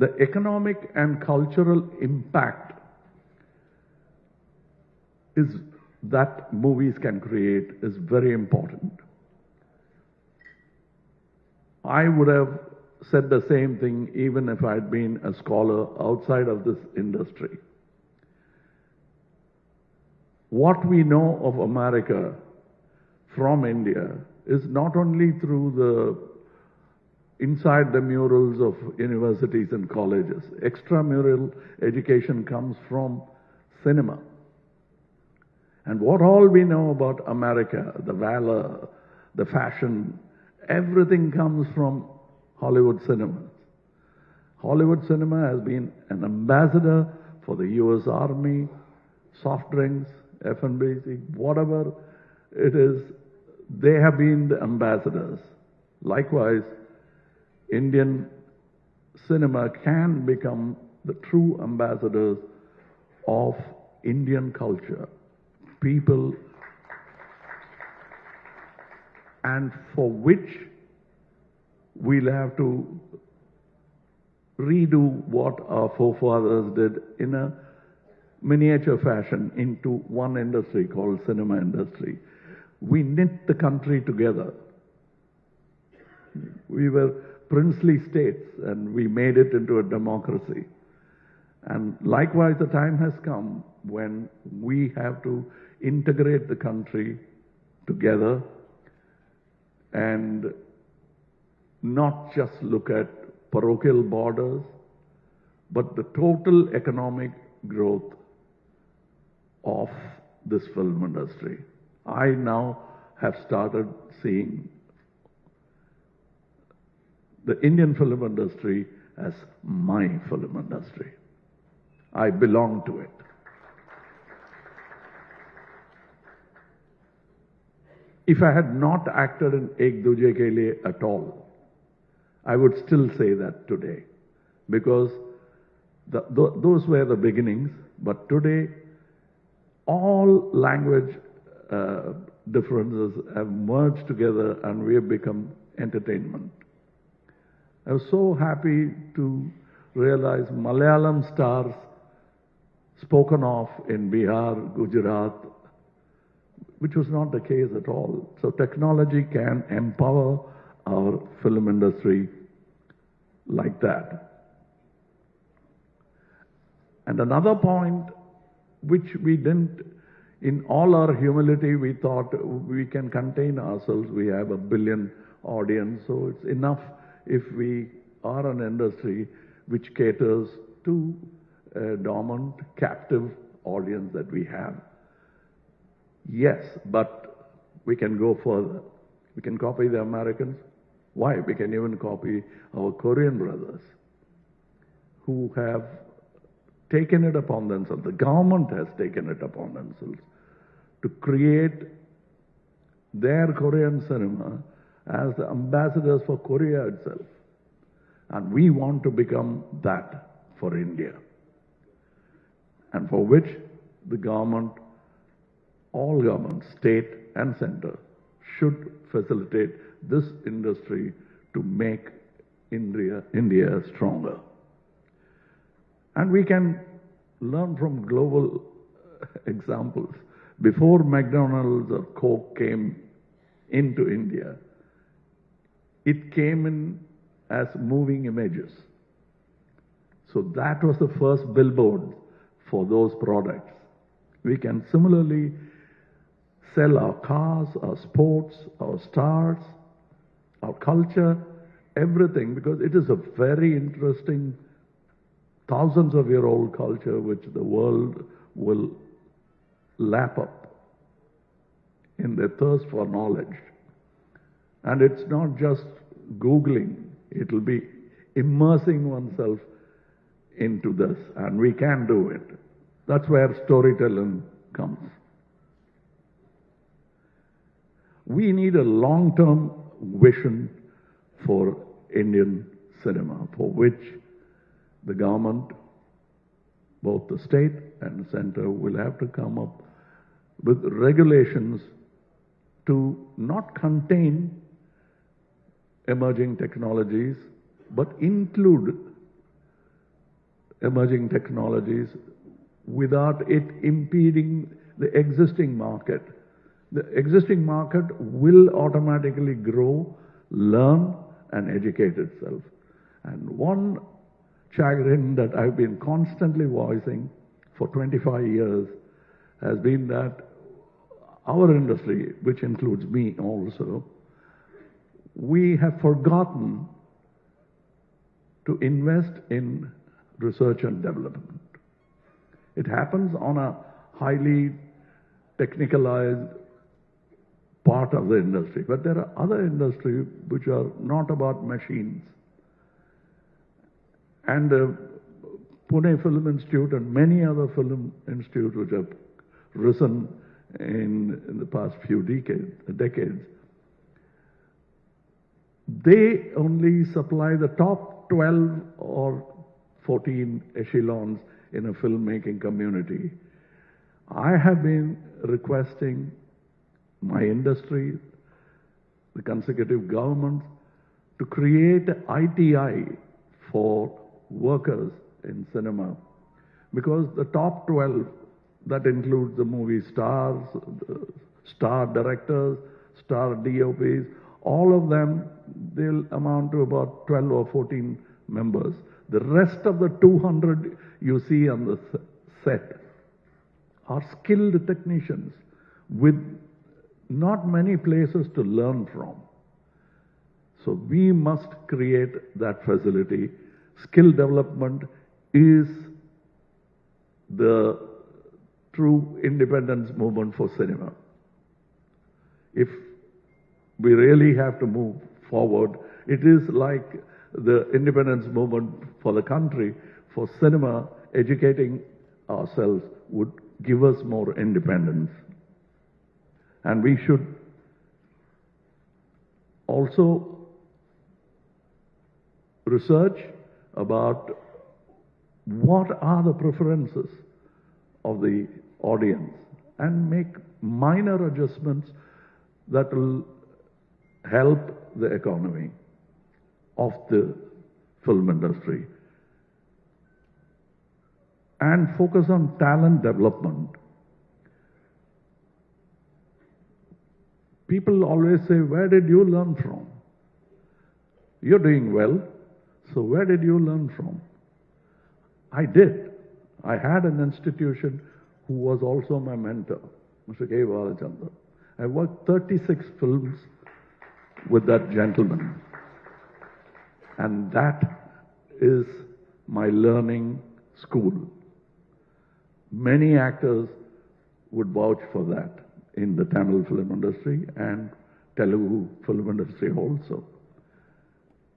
the economic and cultural impact is that movies can create is very important. I would have said the same thing even if I'd been a scholar outside of this industry. What we know of America from India is not only through the inside the murals of universities and colleges. Extramural education comes from cinema. And what all we know about America, the valor, the fashion, everything comes from Hollywood cinema. Hollywood cinema has been an ambassador for the US Army, soft drinks, F&B, whatever it is, they have been the ambassadors. Likewise, Indian cinema can become the true ambassadors of Indian culture, people, and for which we'll have to redo what our forefathers did in a miniature fashion into one industry called cinema industry. We knit the country together. We were princely states and we made it into a democracy. And likewise, the time has come when we have to integrate the country together and not just look at parochial borders, but the total economic growth of this film industry. I now have started seeing the Indian film industry as my film industry. I belong to it. If I had not acted in Ek Duje Ke Liye at all, I would still say that today, because those were the beginnings. But today, all language differences have merged together and we have become entertainment. I was so happy to realize Malayalam stars spoken of in Bihar, Gujarat, which was not the case at all. So technology can empower our film industry like that. And another point which we didn't, in all our humility, we thought we can contain ourselves. We have 1 billion audience, so it's enough if we are an industry which caters to a dormant, captive audience that we have. Yes, but we can go further. We can copy the Americans. Why? We can even copy our Korean brothers who have taken it upon themselves. The government has taken it upon themselves to create their Korean cinema as the ambassadors for Korea itself. And we want to become that for India. And for which the government, all governments, state and center, should facilitate this industry to make India stronger. And we can learn from global examples. Before McDonald's or Coke came into India, it came in as moving images. So that was the first billboard for those products. We can similarly sell our cars, our sports, our stars, our culture, everything, because it is a very interesting thousands of year old culture which the world will lap up in their thirst for knowledge. And it's not just Googling, it will be immersing oneself into this, and we can do it. That's where storytelling comes. We need a long-term vision for Indian cinema, for which the government, both the state and the center, will have to come up with regulations to not contain emerging technologies, but include emerging technologies without it impeding the existing market. The existing market will automatically grow, learn, and educate itself. And one chagrin that I've been constantly voicing for 25 years has been that our industry, which includes me also, we have forgotten to invest in research and development. It happens on a highly technicalized part of the industry, but there are other industries which are not about machines. And Pune Film Institute and many other film institutes which have risen in the past few decades, they only supply the top 12 or 14 echelons in a filmmaking community. I have been requesting my industry, the consecutive governments, to create ITI for workers in cinema, because the top 12, that includes the movie stars, the star directors, star DOPs, all of them, they'll amount to about 12 or 14 members. The rest of the 200 you see on the set are skilled technicians with not many places to learn from. So we must create that facility. Skill development is the true independence movement for cinema. If we really have to move forward, it is like the independence movement for the country. For cinema, educating ourselves would give us more independence. And we should also research about what are the preferences of the audience and make minor adjustments that will help the economy of the film industry. And focus on talent development. People always say, where did you learn from? You're doing well, so where did you learn from? I did. I had an institution who was also my mentor, Mr. K. Valachandra. I worked 36 films with that gentleman. And that is my learning school. Many actors would vouch for that in the Tamil film industry and Telugu film industry also.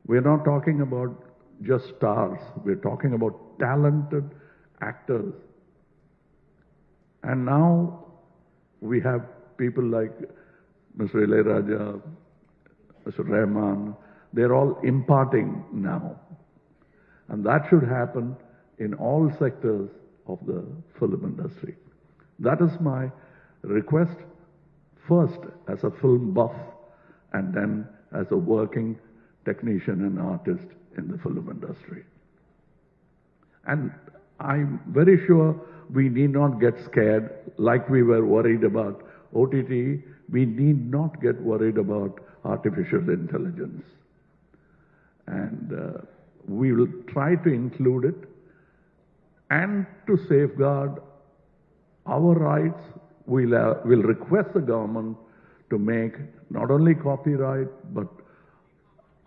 We're not talking about just stars. We're talking about talented actors. And now we have people like Mr. Ilayaraja, Mr. Rahman. They're all imparting now. And that should happen in all sectors of the film industry. That is my request, first as a film buff and then as a working technician and artist in the film industry. And I'm very sure we need not get scared like we were worried about OTT. We need not get worried about artificial intelligence. And we will try to include it and to safeguard our rights. We'll request the government to make not only copyright but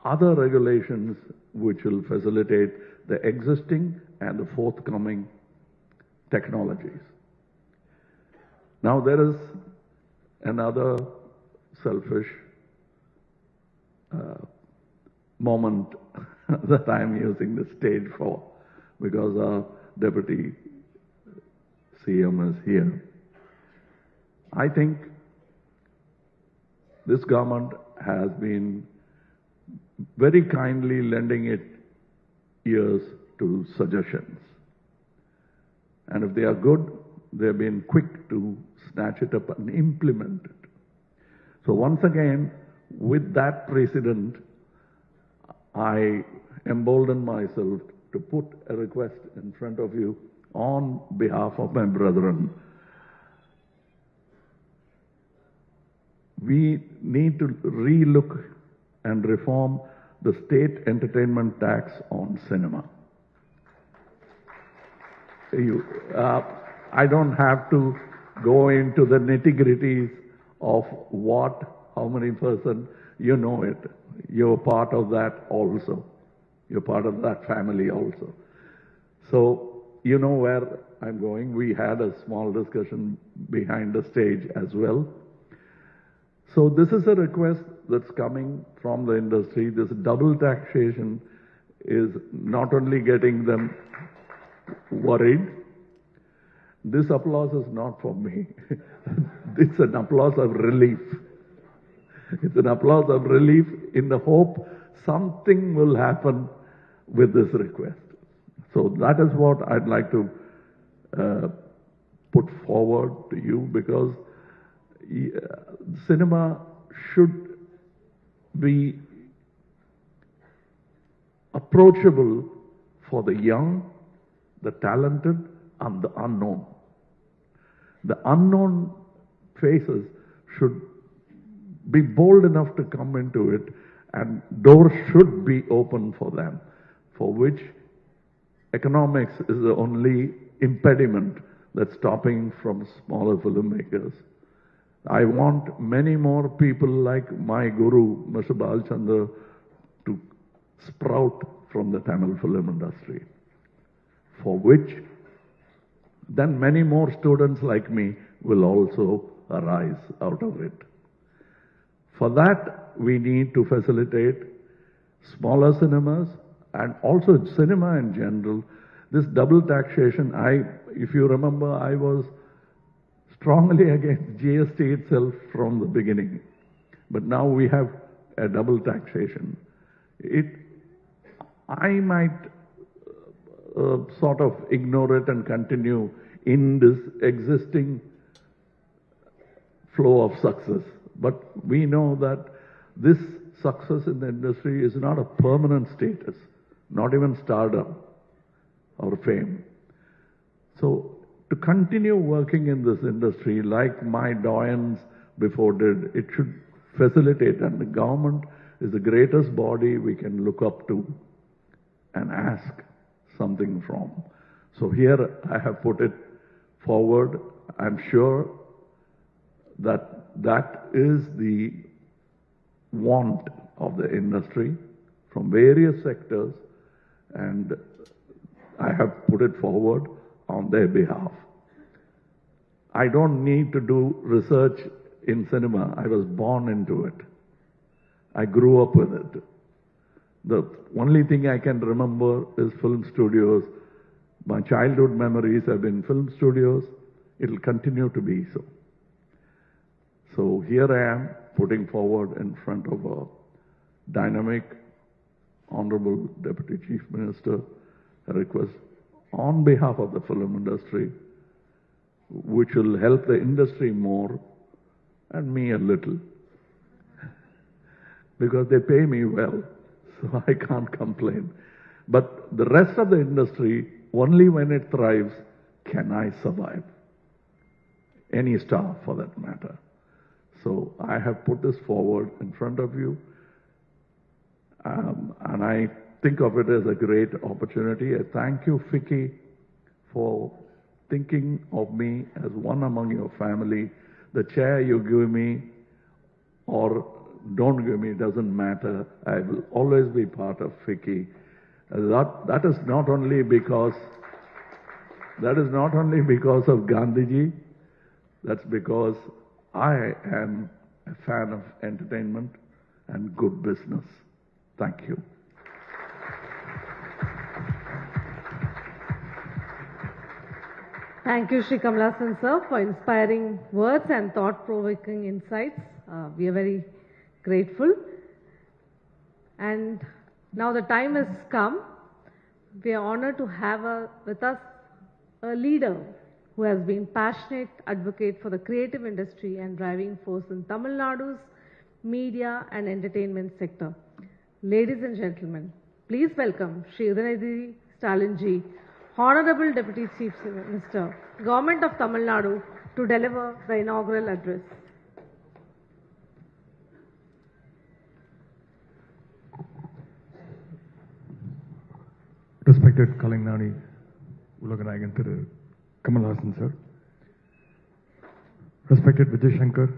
other regulations which will facilitate the existing and the forthcoming technologies. Now there is another selfish moment that I'm using the stage for, because our Deputy CM is here. I think this government has been very kindly lending its ears to suggestions. And if they are good, they've been quick to snatch it up and implement it. So once again, with that precedent, I embolden myself to put a request in front of you on behalf of my brethren. We need to relook and reform the state entertainment tax on cinema. I don't have to go into the nitty-gritties of how many percent, you know it. You're part of that also. You're part of that family also. So, you know where I'm going. We had a small discussion behind the stage as well. So this is a request that's coming from the industry. This double taxation is not only getting them worried. This applause is not for me. It's an applause of relief. It's an applause of relief in the hope something will happen with this request. So that is what I'd like to put forward to you, because cinema should be approachable for the young, the talented, and the unknown. The unknown faces should be bold enough to come into it, and doors should be open for them, for which economics is the only impediment that's stopping from smaller filmmakers. I want many more people like my guru, Mr. Balchandra, to sprout from the Tamil film industry, for which then many more students like me will also arise out of it. For that, we need to facilitate smaller cinemas and also cinema in general. This double taxation, if you remember, I was strongly against GST itself from the beginning. But now we have a double taxation. I might sort of ignore it and continue in this existing flow of success. But we know that this success in the industry is not a permanent status, not even stardom or fame. So to continue working in this industry like my doyens before did, it should facilitate, and the government is the greatest body we can look up to and ask something from. So here I have put it forward. I'm sure that that is the want of the industry from various sectors, and I have put it forward on their behalf. I don't need to do research in cinema. I was born into it. I grew up with it. The only thing I can remember is film studios. My childhood memories have been film studios. It'll continue to be so. So here I am putting forward in front of a dynamic, Honorable Deputy Chief Minister, a request on behalf of the film industry, which will help the industry more and me a little. Because they pay me well, so I can't complain. But the rest of the industry, only when it thrives can I survive. Any star for that matter. So I have put this forward in front of you, and I think of it as a great opportunity. I thank you, FICCI, for thinking of me as one among your family. The chair you give me or don't give me doesn't matter. I will always be part of FICCI. That is not only because of Gandhiji. That's because I am a fan of entertainment and good business. Thank you. Thank you, Shri Kamal Hassan sir, for inspiring words and thought-provoking insights. We are very grateful. And now the time has come. We are honored to have with us a leader who has been passionate advocate for the creative industry and driving force in Tamil Nadu's media and entertainment sector. Ladies and gentlemen, please welcome Shri Udayanithi Stalin ji, Honorable Deputy Chief Minister, Government of Tamil Nadu, to deliver the inaugural address. Respected Kalainani Ulaganayagan Thiru Kamal Hassan sir, respected Vijay Shankar,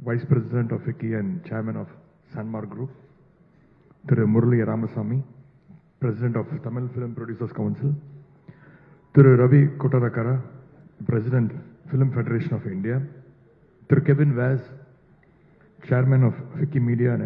Vice President of FICCI and Chairman of Sanmar Group, Thiru Murali Ramasamy, President of Tamil Film Producers Council, Thiru Ravi Kotarakara, President Film Federation of India, Thiru Kevin Vaz, Chairman of FICCI Media and